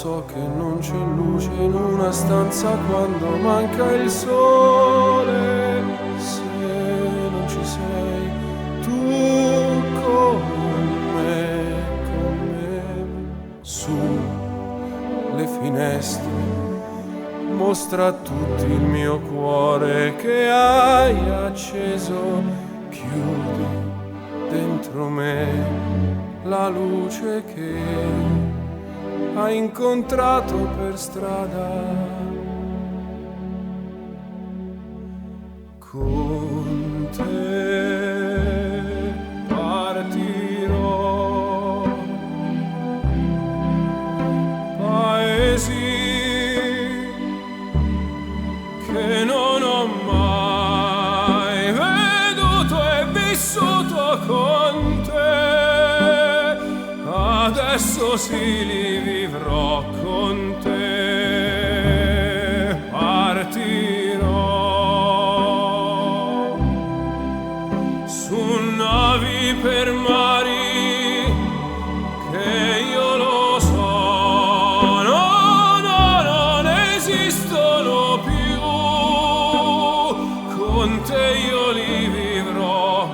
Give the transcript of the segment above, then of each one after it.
so che non c'è luce in una stanza quando manca il sole. Se non ci sei tu con me, su le finestre mostra a tutti il mio cuore che hai acceso, chiudi dentro me la luce che hai incontrato per strada. Con te partirò, paesi che non ho mai veduto e vissuto con te, adesso sì li vivrò con te. Partirò su navi per mari che io lo so, no, non esistono più, con te io li vivrò.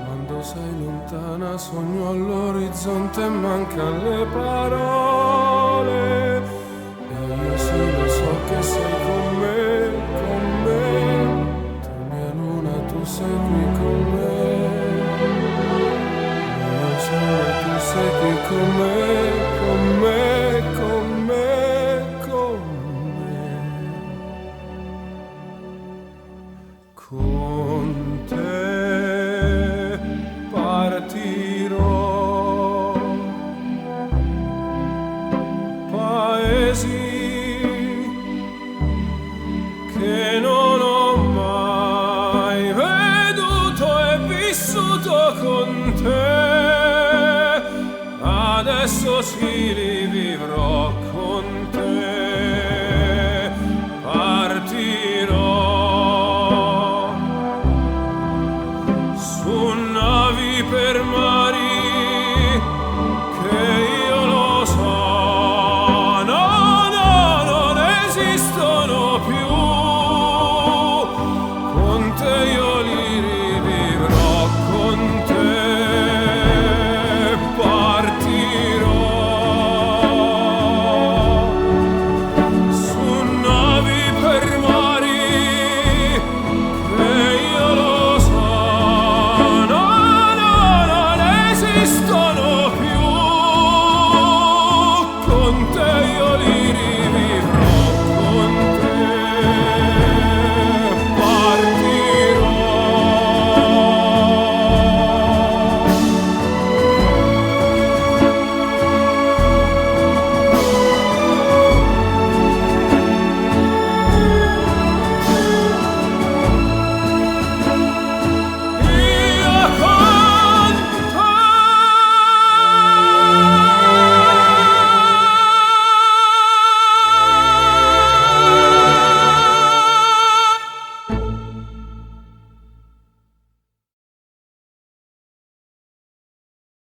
Quando sei lontana sogno all'orizzonte e mancano le parole, e io sì lo so che sei con me, tu mia luna, tu sei qui con me, mio sole, tu sei qui con me, con me, con me, con me. Con te partirò, paesi che non ho mai veduto e vissuto con te, adesso sì li vivrò con te.